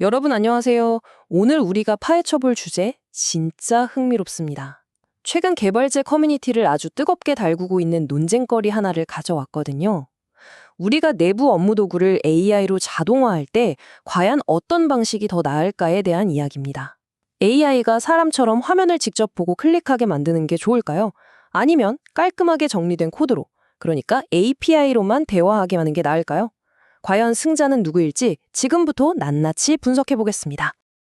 여러분 안녕하세요. 오늘 우리가 파헤쳐볼 주제 진짜 흥미롭습니다. 최근 개발자 커뮤니티를 아주 뜨겁게 달구고 있는 논쟁거리 하나를 가져왔거든요. 우리가 내부 업무 도구를 AI로 자동화할 때 과연 어떤 방식이 더 나을까에 대한 이야기입니다. AI가 사람처럼 화면을 직접 보고 클릭하게 만드는 게 좋을까요? 아니면 깔끔하게 정리된 코드로, 그러니까 API로만 대화하게 하는 게 나을까요? 과연 승자는 누구일지 지금부터 낱낱이 분석해 보겠습니다.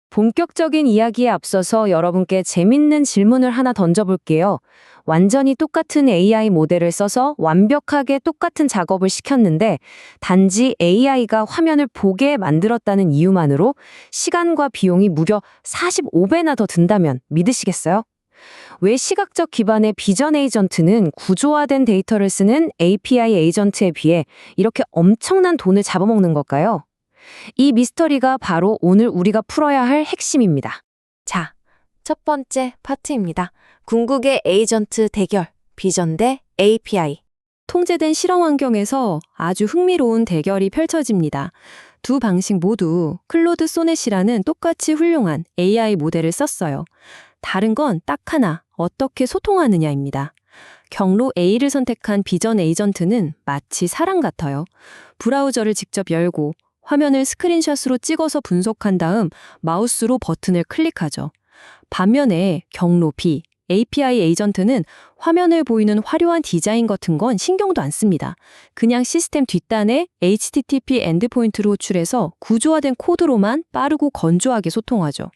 본격적인 이야기에 앞서서 여러분께 재밌는 질문을 하나 던져볼게요. 완전히 똑같은 AI 모델을 써서 완벽하게 똑같은 작업을 시켰는데 단지 AI가 화면을 보게 만들었다는 이유만으로 시간과 비용이 무려 45배나 더 든다면 믿으시겠어요? 왜 시각적 기반의 비전 에이전트는 구조화된 데이터를 쓰는 API 에이전트에 비해 이렇게 엄청난 돈을 잡아먹는 걸까요? 이 미스터리가 바로 오늘 우리가 풀어야 할 핵심입니다. 자, 첫 번째 파트입니다. 궁극의 에이전트 대결, 비전 대 API. 통제된 실험 환경에서 아주 흥미로운 대결이 펼쳐집니다. 두 방식 모두 클로드 소넷이라는 똑같이 훌륭한 AI 모델을 썼어요. 다른 건 딱 하나, 어떻게 소통하느냐입니다. 경로 A를 선택한 비전 에이전트는 마치 사람 같아요. 브라우저를 직접 열고 화면을 스크린샷으로 찍어서 분석한 다음 마우스로 버튼을 클릭하죠. 반면에 경로 B, API 에이전트는 화면을 보이는 화려한 디자인 같은 건 신경도 안 씁니다. 그냥 시스템 뒷단에 HTTP 엔드포인트로 호출해서 구조화된 코드로만 빠르고 건조하게 소통하죠.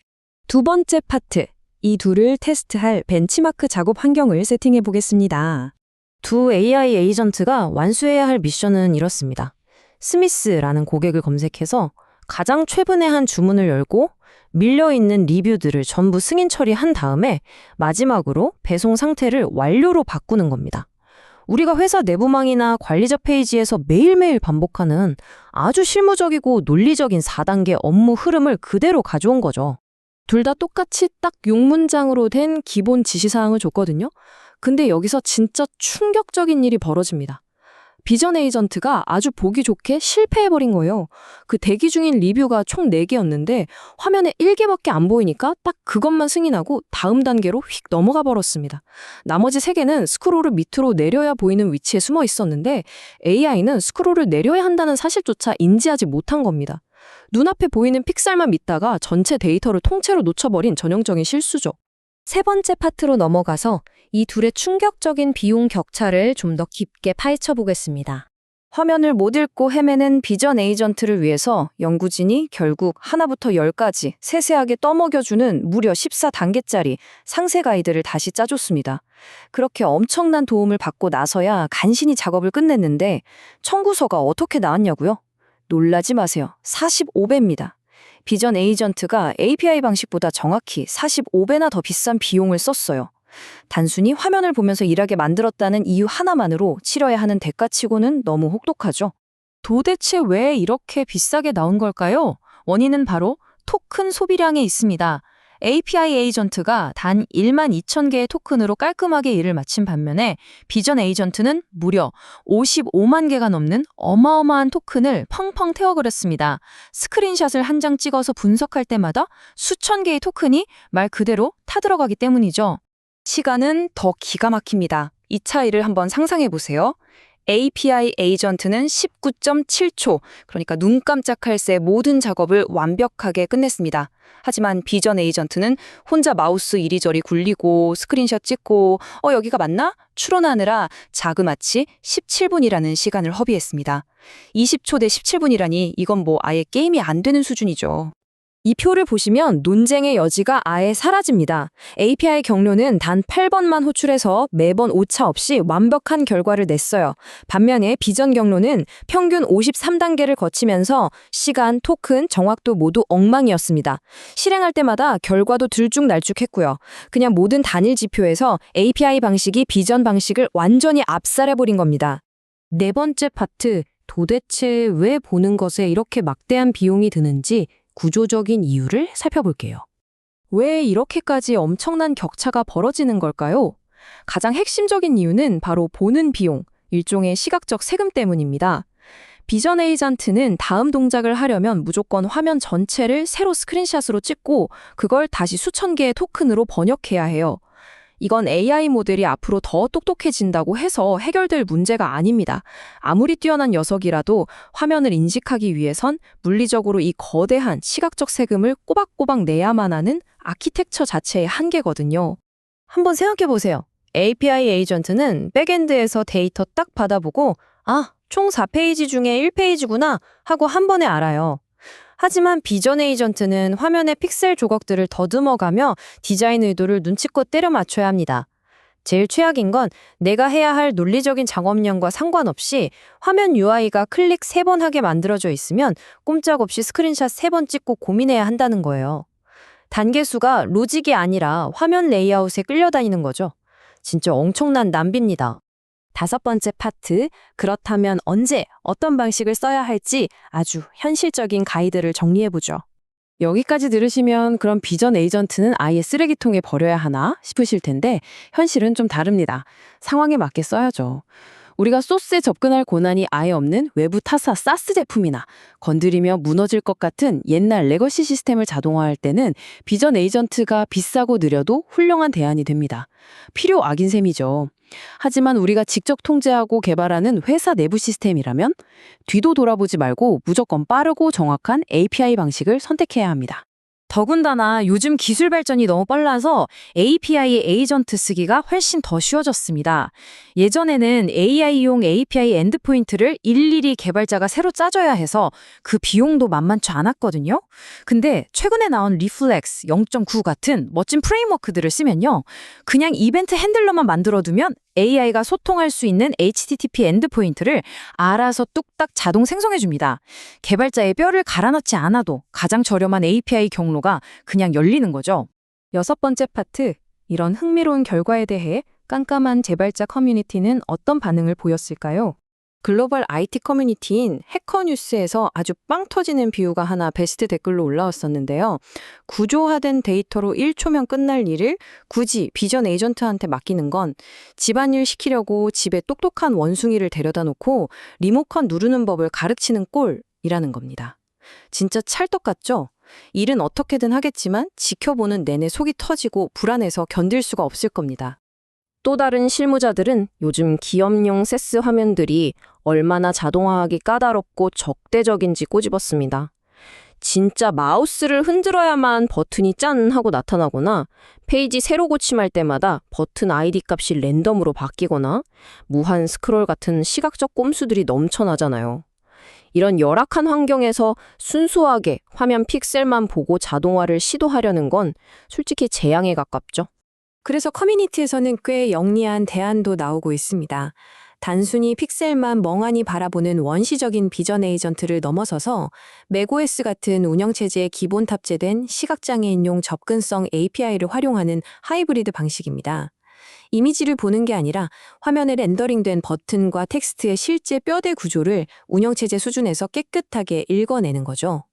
두 번째 파트, 이 둘을 테스트할 벤치마크 작업 환경을 세팅해 보겠습니다. 두 AI 에이전트가 완수해야 할 미션은 이렇습니다. 스미스라는 고객을 검색해서 가장 최근에 한 주문을 열고 밀려있는 리뷰들을 전부 승인 처리한 다음에 마지막으로 배송 상태를 완료로 바꾸는 겁니다. 우리가 회사 내부망이나 관리자 페이지에서 매일매일 반복하는 아주 실무적이고 논리적인 4단계 업무 흐름을 그대로 가져온 거죠. 둘 다 똑같이 딱 6문장으로 된 기본 지시사항을 줬거든요. 근데 여기서 진짜 충격적인 일이 벌어집니다. 비전 에이전트가 아주 보기 좋게 실패해버린 거예요. 그 대기 중인 리뷰가 총 4개였는데 화면에 1개밖에 안 보이니까 딱 그것만 승인하고 다음 단계로 휙 넘어가 버렸습니다. 나머지 3개는 스크롤을 밑으로 내려야 보이는 위치에 숨어 있었는데 AI는 스크롤을 내려야 한다는 사실조차 인지하지 못한 겁니다. 눈앞에 보이는 픽셀만 믿다가 전체 데이터를 통째로 놓쳐버린 전형적인 실수죠. 세 번째 파트로 넘어가서 이 둘의 충격적인 비용 격차를 좀 더 깊게 파헤쳐 보겠습니다. 화면을 못 읽고 헤매는 비전 에이전트를 위해서 연구진이 결국 하나부터 10까지 세세하게 떠먹여주는 무려 14단계짜리 상세 가이드를 다시 짜줬습니다. 그렇게 엄청난 도움을 받고 나서야 간신히 작업을 끝냈는데 청구서가 어떻게 나왔냐고요? 놀라지 마세요. 45배입니다. 비전 에이전트가 API 방식보다 정확히 45배나 더 비싼 비용을 썼어요. 단순히 화면을 보면서 일하게 만들었다는 이유 하나만으로 치러야 하는 대가치고는 너무 혹독하죠. 도대체 왜 이렇게 비싸게 나온 걸까요? 원인은 바로 토큰 소비량에 있습니다. API 에이전트가 단 12,000개의 토큰으로 깔끔하게 일을 마친 반면에 비전 에이전트는 무려 55만 개가 넘는 어마어마한 토큰을 펑펑 태워버렸습니다. 스크린샷을 한 장 찍어서 분석할 때마다 수천 개의 토큰이 말 그대로 타들어가기 때문이죠. 시간은 더 기가 막힙니다. 이 차이를 한번 상상해 보세요. API 에이전트는 19.7초, 그러니까 눈 깜짝할 새 모든 작업을 완벽하게 끝냈습니다. 하지만 비전 에이전트는 혼자 마우스 이리저리 굴리고 스크린샷 찍고 여기가 맞나? 추론하느라 자그마치 17분이라는 시간을 허비했습니다. 20초 대 17분이라니 이건 뭐 아예 게임이 안 되는 수준이죠. 이 표를 보시면 논쟁의 여지가 아예 사라집니다. API 경로는 단 8번만 호출해서 매번 오차 없이 완벽한 결과를 냈어요. 반면에 비전 경로는 평균 53단계를 거치면서 시간, 토큰, 정확도 모두 엉망이었습니다. 실행할 때마다 결과도 들쭉날쭉했고요. 그냥 모든 단일 지표에서 API 방식이 비전 방식을 완전히 압살해버린 겁니다. 네 번째 파트, 도대체 왜 보는 것에 이렇게 막대한 비용이 드는지 구조적인 이유를 살펴볼게요. 왜 이렇게까지 엄청난 격차가 벌어지는 걸까요? 가장 핵심적인 이유는 바로 보는 비용, 일종의 시각적 세금 때문입니다. 비전 에이전트는 다음 동작을 하려면 무조건 화면 전체를 새로 스크린샷으로 찍고 그걸 다시 수천 개의 토큰으로 번역해야 해요. 이건 AI 모델이 앞으로 더 똑똑해진다고 해서 해결될 문제가 아닙니다. 아무리 뛰어난 녀석이라도 화면을 인식하기 위해선 물리적으로 이 거대한 시각적 세금을 꼬박꼬박 내야만 하는 아키텍처 자체의 한계거든요. 한번 생각해 보세요. API 에이전트는 백엔드에서 데이터 딱 받아보고 총 4페이지 중에 1페이지구나 하고 한 번에 알아요. 하지만 비전 에이전트는 화면의 픽셀 조각들을 더듬어가며 디자인 의도를 눈치껏 때려 맞춰야 합니다. 제일 최악인 건 내가 해야 할 논리적인 작업량과 상관없이 화면 UI가 클릭 3번 하게 만들어져 있으면 꼼짝없이 스크린샷 3번 찍고 고민해야 한다는 거예요. 단계 수가 로직이 아니라 화면 레이아웃에 끌려다니는 거죠. 진짜 엄청난 낭비입니다. 5번째 파트, 그렇다면 언제, 어떤 방식을 써야 할지 아주 현실적인 가이드를 정리해보죠. 여기까지 들으시면 그럼 비전 에이전트는 아예 쓰레기통에 버려야 하나 싶으실 텐데 현실은 좀 다릅니다. 상황에 맞게 써야죠. 우리가 소스에 접근할 권한이 아예 없는 외부 타사 사스 제품이나 건드리며 무너질 것 같은 옛날 레거시 시스템을 자동화할 때는 비전 에이전트가 비싸고 느려도 훌륭한 대안이 됩니다. 필요 악인 셈이죠. 하지만 우리가 직접 통제하고 개발하는 회사 내부 시스템이라면 뒤도 돌아보지 말고 무조건 빠르고 정확한 API 방식을 선택해야 합니다. 더군다나 요즘 기술 발전이 너무 빨라서 API 에이전트 쓰기가 훨씬 더 쉬워졌습니다. 예전에는 AI용 API 엔드포인트를 일일이 개발자가 새로 짜줘야 해서 그 비용도 만만치 않았거든요. 근데 최근에 나온 리플렉스 0.9 같은 멋진 프레임워크들을 쓰면요. 그냥 이벤트 핸들러만 만들어두면 AI가 소통할 수 있는 HTTP 엔드포인트를 알아서 뚝딱 자동 생성해줍니다. 개발자의 뼈를 갈아 넣지 않아도 가장 저렴한 API 경로가 그냥 열리는 거죠. 6번째 파트, 이런 흥미로운 결과에 대해 깜깜한 개발자 커뮤니티는 어떤 반응을 보였을까요? 글로벌 IT 커뮤니티인 해커뉴스에서 아주 빵 터지는 비유가 하나 베스트 댓글로 올라왔었는데요. 구조화된 데이터로 1초면 끝날 일을 굳이 비전 에이전트한테 맡기는 건 집안일 시키려고 집에 똑똑한 원숭이를 데려다 놓고 리모컨 누르는 법을 가르치는 꼴이라는 겁니다. 진짜 찰떡 같죠? 일은 어떻게든 하겠지만 지켜보는 내내 속이 터지고 불안해서 견딜 수가 없을 겁니다. 또 다른 실무자들은 요즘 기업용 세스 화면들이 얼마나 자동화하기 까다롭고 적대적인지 꼬집었습니다. 진짜 마우스를 흔들어야만 버튼이 짠 하고 나타나거나 페이지 새로 고침할 때마다 버튼 아이디 값이 랜덤으로 바뀌거나 무한 스크롤 같은 시각적 꼼수들이 넘쳐나잖아요. 이런 열악한 환경에서 순수하게 화면 픽셀만 보고 자동화를 시도하려는 건 솔직히 재앙에 가깝죠. 그래서 커뮤니티에서는 꽤 영리한 대안도 나오고 있습니다. 단순히 픽셀만 멍하니 바라보는 원시적인 비전 에이전트를 넘어서서 맥OS 같은 운영체제에 기본 탑재된 시각장애인용 접근성 API를 활용하는 하이브리드 방식입니다. 이미지를 보는 게 아니라 화면에 렌더링된 버튼과 텍스트의 실제 뼈대 구조를 운영체제 수준에서 깨끗하게 읽어내는 거죠.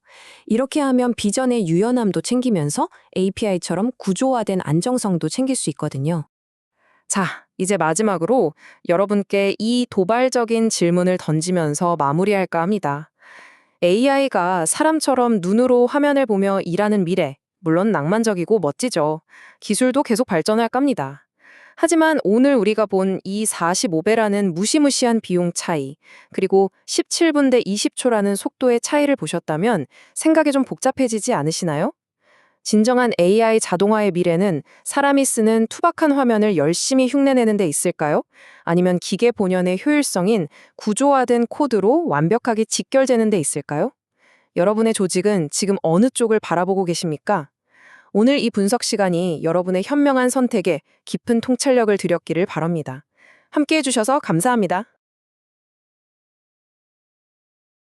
이렇게 하면 비전의 유연함도 챙기면서 API처럼 구조화된 안정성도 챙길 수 있거든요. 자, 이제 마지막으로 여러분께 이 도발적인 질문을 던지면서 마무리할까 합니다. AI가 사람처럼 눈으로 화면을 보며 일하는 미래, 물론 낭만적이고 멋지죠. 기술도 계속 발전할 겁니다. 하지만 오늘 우리가 본 이 45배라는 무시무시한 비용 차이, 그리고 17분 대 20초라는 속도의 차이를 보셨다면 생각이 좀 복잡해지지 않으시나요? 진정한 AI 자동화의 미래는 사람이 쓰는 투박한 화면을 열심히 흉내내는 데 있을까요? 아니면 기계 본연의 효율성인 구조화된 코드로 완벽하게 직결되는 데 있을까요? 여러분의 조직은 지금 어느 쪽을 바라보고 계십니까? 오늘 이 분석 시간이 여러분의 현명한 선택에 깊은 통찰력을 드렸기를 바랍니다. 함께 해주셔서 감사합니다.